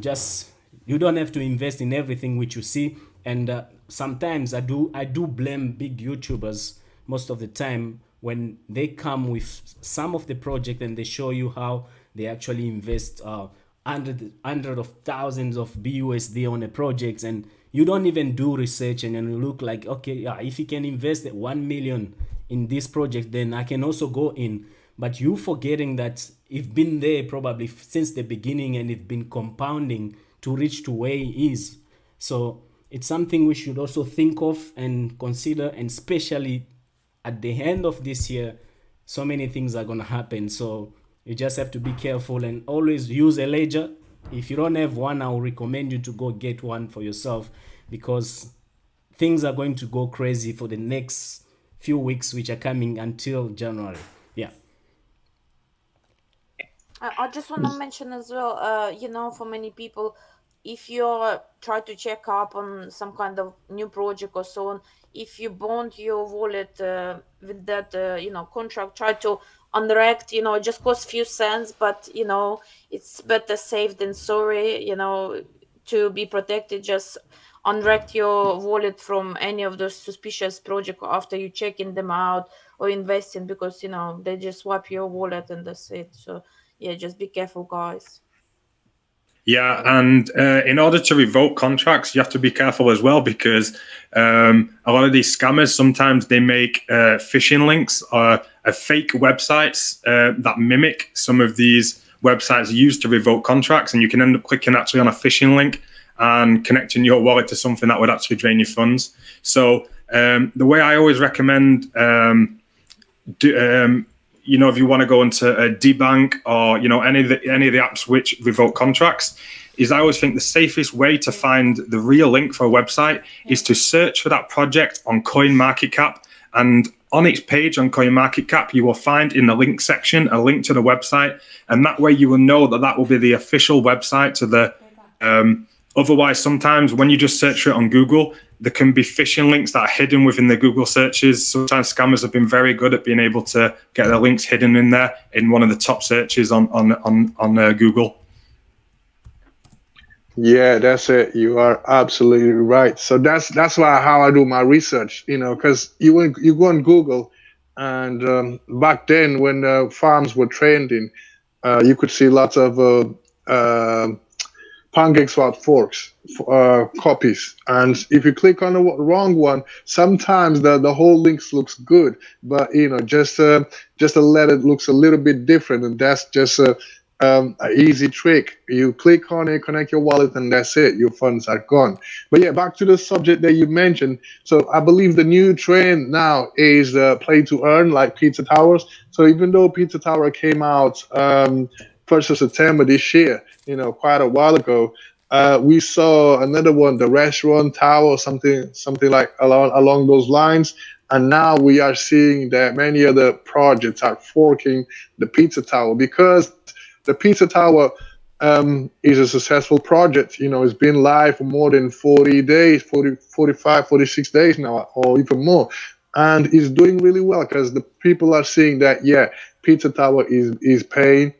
Just you don't have to invest in everything which you see. And sometimes I do blame big YouTubers most of the time when they come with some of the project and they show you how they actually invest hundred of thousands of BUSD on a project, and you don't even do research, and then you look like, okay, yeah, if you can invest 1 million in this project, then I can also go in. But you forgetting that it's been there probably since the beginning, and it's been compounding to reach to where it is. So it's something we should also think of and consider, and especially at the end of this year, so many things are going to happen. So you just have to be careful and always use a ledger. If you don't have one, I will recommend you to go get one for yourself, because things are going to go crazy for the next few weeks, which are coming until January. Yeah. I just want to mention as well, for many people, if you try to check up on some kind of new project or so on, if you bond your wallet with that, contract, try to undirect, it just costs few cents, but, it's better safe than sorry, to be protected. Just undirect your wallet from any of those suspicious projects after you checking them out or investing, because, they just swipe your wallet and that's it. So, yeah, just be careful, guys. Yeah, and in order to revoke contracts, you have to be careful as well, because a lot of these scammers, sometimes they make phishing links or fake websites that mimic some of these websites used to revoke contracts, and you can end up clicking actually on a phishing link and connecting your wallet to something that would actually drain your funds. So the way I always recommend if you want to go into a Debank or any of the apps which revoke contracts, is I always think the safest way to find the real link for a website is to search for that project on CoinMarketCap, and on its page on CoinMarketCap you will find in the link section a link to the website, and that way you will know that will be the official website to the otherwise, sometimes when you just search for it on Google, there can be phishing links that are hidden within the Google searches. Sometimes scammers have been very good at being able to get their links hidden in there in one of the top searches on Google. Yeah, that's it. You are absolutely right. So that's why how I do my research. Because you go on Google, and back then when farms were trending, you could see lots of PancakeSwap forks copies, and if you click on the wrong one, sometimes the whole links looks good, but just the letter looks a little bit different, and that's just a easy trick. You click on it, connect your wallet, and that's it. Your funds are gone. But yeah, back to the subject that you mentioned. So I believe the new trend now is play to earn, like Pizza Towers. So even though Pizza Tower came out 1st of September this year, quite a while ago, we saw another one, the Restaurant Tower, something like along those lines. And now we are seeing that many other projects are forking the Pizza Tower, because the Pizza Tower is a successful project. It's been live for more than 40 days, 45, 46 days now, or even more. And it's doing really well, because the people are seeing that, yeah, Pizza Tower is paying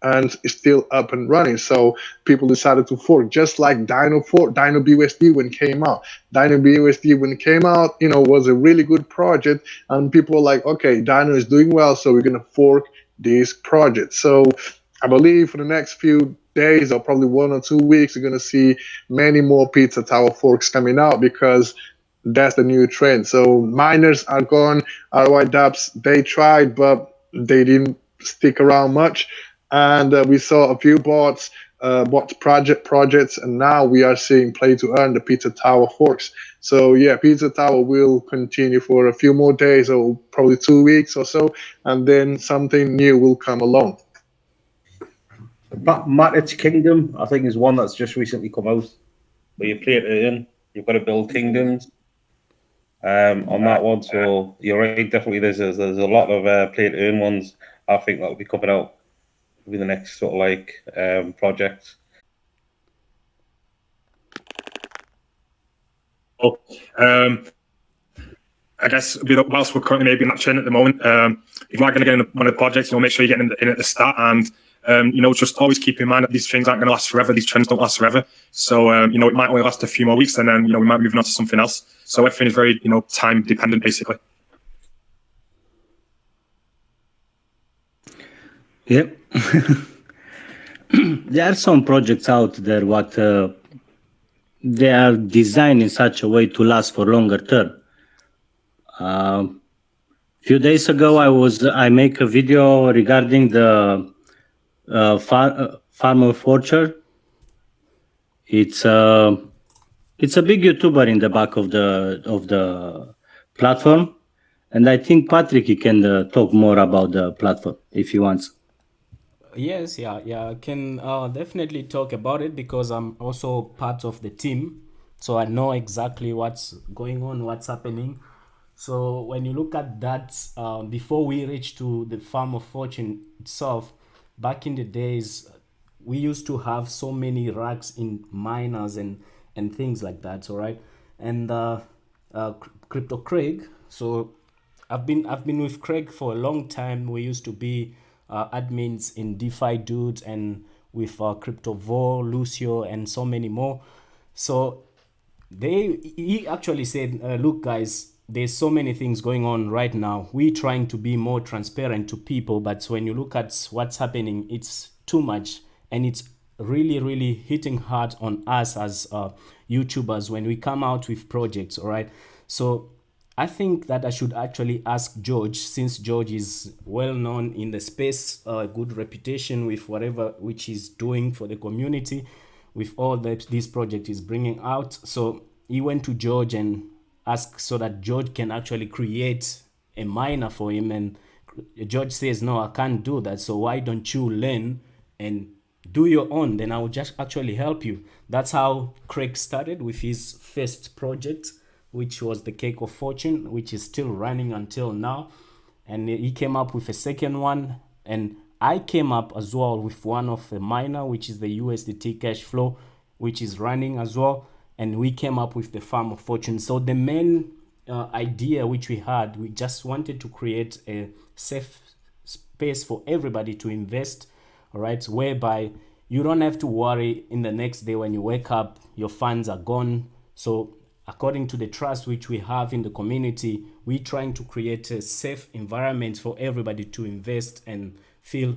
and is still up and running. So people decided to fork, just like Dino BUSD when it came out. Dino BUSD when it came out, was a really good project, and people were like, okay, Dino is doing well, so we're gonna fork this project. So I believe for the next few days, or probably 1 or 2 weeks, you're gonna see many more Pizza Tower forks coming out, because that's the new trend. So miners are gone. ROI dApps, they tried, but they didn't stick around much. And we saw a few bots projects, and now we are seeing play to earn, the Pizza Tower forks. So yeah, Pizza Tower will continue for a few more days, or probably 2 weeks or so, and then something new will come along. Matt's Kingdom, I think, is one that's just recently come out, where you play to earn. You've got to build kingdoms on that one. So you're right, definitely there's a lot of play to earn ones. I think that will be coming out with the next sort of project. I guess whilst we're currently maybe not training at the moment, if you are going to get in one of the projects, make sure you get in at the start, and just always keep in mind that these things aren't going to last forever. These trends don't last forever. So it might only last a few more weeks, and then we might move on to something else. So everything is very time dependent, basically. Yep. There are some projects out there what they are designed in such a way to last for longer term. Few days ago, I make a video regarding the farmer fortune. It's a big YouTuber in the back of the platform, and I think Patrick he can talk more about the platform if he wants. Yes, I can definitely talk about it because I'm also part of the team, so I know exactly what's going on, what's happening. So when you look at that, before we reach to the farm of fortune itself, back in the days, we used to have so many racks in miners and things like that. All right, and Crypto Craig. So I've been with Craig for a long time. We used to be admins in DeFi Dudes and with Crypto Vo, Lucio, and so many more. So he actually said, look guys, there's so many things going on right now. We're trying to be more transparent to people, but when you look at what's happening, it's too much, and it's really hitting hard on us as YouTubers when we come out with projects. All right, so I think that I should actually ask George, since George is well known in the space, good reputation with whatever which he's doing for the community, with all that this project is bringing out. So he went to George and asked so that George can actually create a miner for him, and George says, no, I can't do that. So why don't you learn and do your own? Then I will just actually help you. That's how Craig started with his first project, which was the Cake of Fortune, which is still running until now. And he came up with a second one, and I came up as well with one of the miner, which is the USDT cash flow, which is running as well. And we came up with the Farm of Fortune. So the main idea which we had, we just wanted to create a safe space for everybody to invest, all right, whereby you don't have to worry in the next day when you wake up, your funds are gone. So according to the trust which we have in the community, we're trying to create a safe environment for everybody to invest and feel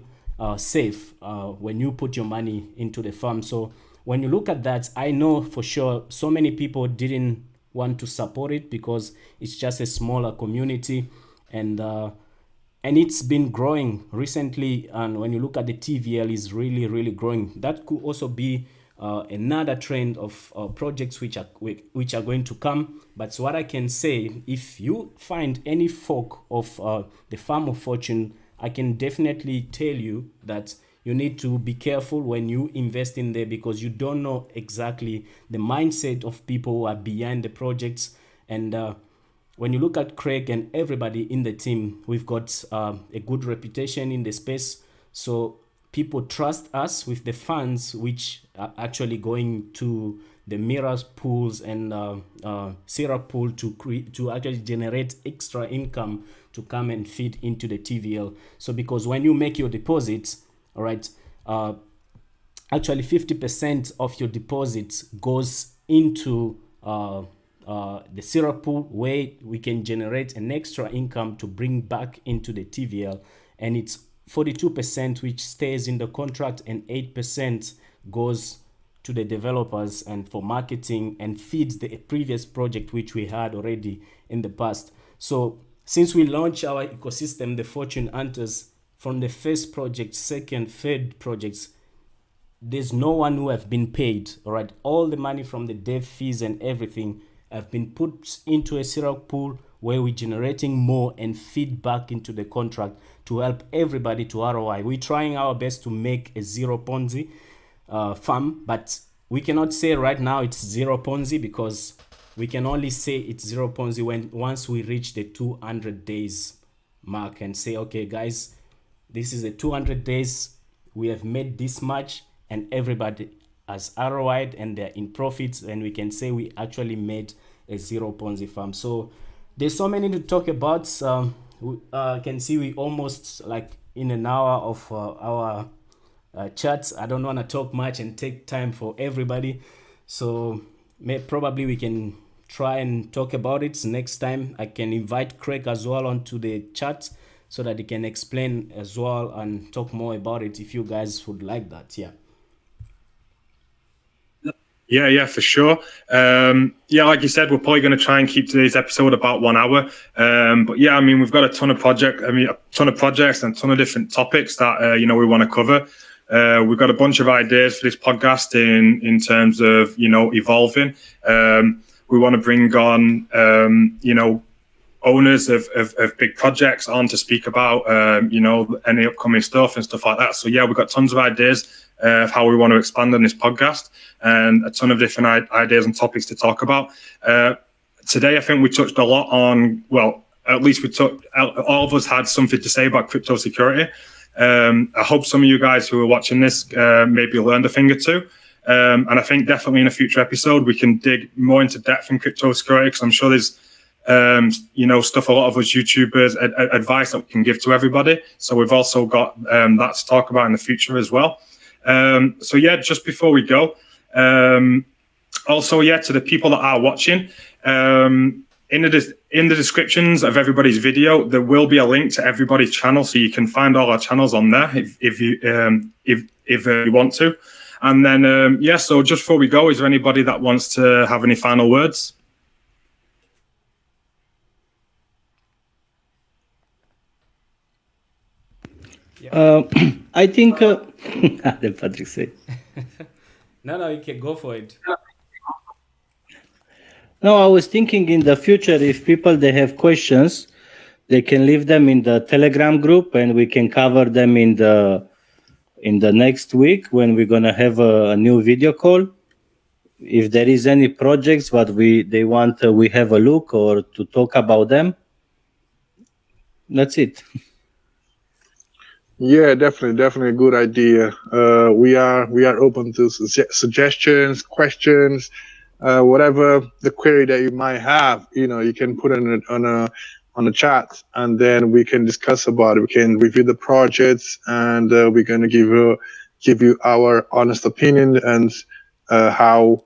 safe when you put your money into the farm. So when you look at that, I know for sure so many people didn't want to support it because it's just a smaller community, and it's been growing recently. And when you look at the TVL, is really growing. That could also be another trend of projects which are going to come. But what I can say, if you find any fork of the Farm of Fortune, I can definitely tell you that you need to be careful when you invest in there, because you don't know exactly the mindset of people who are behind the projects. And when you look at Craig and everybody in the team, we've got a good reputation in the space. So people trust us with the funds which are actually going to the mirrors pools and syrup pool to actually generate extra income to come and feed into the TVL. So because when you make your deposits, all right, actually 50% of your deposits goes into the syrup pool, where we can generate an extra income to bring back into the TVL, and it's 42% which stays in the contract, and 8% goes to the developers and for marketing and feeds the previous project which we had already in the past. So since we launched our ecosystem, the Fortune Hunters, from the first project, second, third projects, there's no one who have been paid. All right, all the money from the dev fees and everything have been put into a syrup pool where we're generating more and feed back into the contract to help everybody to ROI. We're trying our best to make a zero Ponzi farm, but we cannot say right now it's zero Ponzi, because we can only say it's zero Ponzi once we reach the 200 days mark and say, okay guys, this is the 200 days, we have made this much and everybody has ROI'd and they're in profits, and we can say we actually made a zero Ponzi farm. So there's so many to talk about. We can see we almost like in an hour of our chats. I don't want to talk much and take time for everybody. So probably we can try and talk about it next time. I can invite Craig as well onto the chat so that he can explain as well and talk more about it if you guys would like that. Yeah, for sure. Like you said, we're probably going to try and keep today's episode about 1 hour. But yeah, I mean, we've got a ton of projects and a ton of different topics that we want to cover. We've got a bunch of ideas for this podcast in terms of evolving. We want to bring on owners of big projects on to speak about any upcoming stuff and stuff like that. So yeah, we've got tons of ideas of how we want to expand on this podcast and a ton of different ideas and topics to talk about. Today, I think we touched a lot on, well, at least all of us had something to say about crypto security. I hope some of you guys who are watching this maybe learned a thing or two. And I think definitely in a future episode, we can dig more into depth in crypto security, because I'm sure there's stuff a lot of us YouTubers advice that we can give to everybody. So we've also got that to talk about in the future as well. So yeah, just before we go, also to the people that are watching, in the descriptions of everybody's video, there will be a link to everybody's channel, so you can find all our channels on there if you want to. And then so just before we go, is there anybody that wants to have any final words? I think Patrick said. No, you can go for it. No, I was thinking in the future, if people they have questions, they can leave them in the Telegram group, and we can cover them in the next week when we're gonna have a new video call. If there is any projects what they want, we have a look or to talk about them. That's it. Yeah, definitely a good idea. We are open to suggestions, questions, whatever the query that you might have. You can put it on a chat, and then we can discuss about it. We can review the projects, and we're gonna give you our honest opinion and how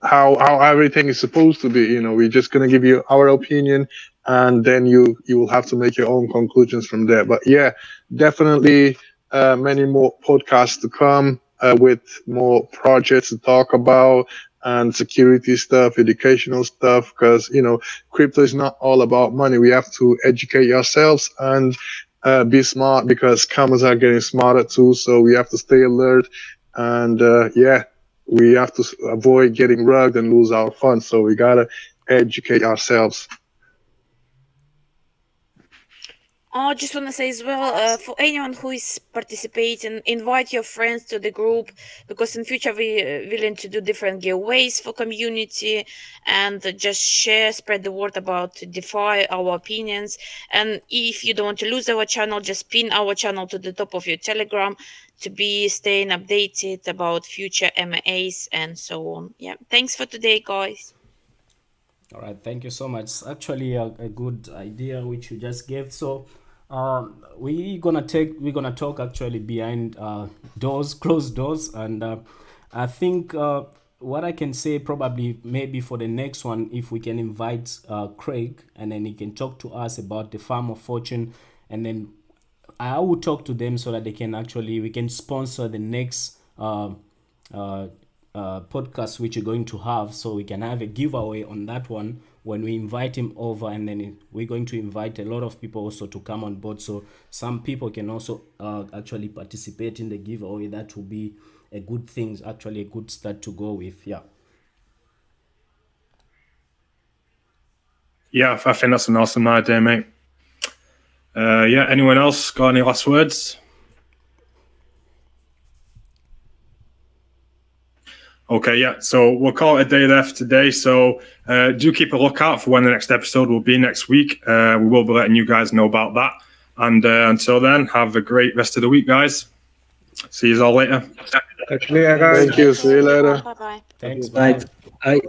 everything is supposed to be. We're just gonna give you our opinion, and then you will have to make your own conclusions from there. But yeah, definitely many more podcasts to come with more projects to talk about, and security stuff, educational stuff, because crypto is not all about money. We have to educate ourselves and be smart, because scammers are getting smarter too. So we have to stay alert, and we have to avoid getting rugged and lose our funds. So we gotta educate ourselves. I just want to say as well, for anyone who is participating, invite your friends to the group, because in future we're willing to do different giveaways for community, and just spread the word about DeFi, our opinions. And if you don't want to lose our channel, just pin our channel to the top of your Telegram to be staying updated about future MAs and so on. Yeah, thanks for today, guys. All right, thank you so much. Actually, a good idea which you just gave. So we're gonna talk actually behind closed doors, and I think what I can say, probably maybe for the next one, if we can invite Craig, and then he can talk to us about the Farm of Fortune, and then I will talk to them so that we can sponsor the next podcast which you're going to have, so we can have a giveaway on that one when we invite him over, and then we're going to invite a lot of people also to come on board, so some people can also actually participate in the giveaway. That will be a good thing, actually a good start to go with. I think that's an awesome idea, mate. Anyone else got any last words? Okay, so we'll call it a day there for today. So do keep a lookout for when the next episode will be next week. We will be letting you guys know about that. And until then, have a great rest of the week, guys. See you all later. Thank you. See you later. Bye-bye. Thanks. Bye.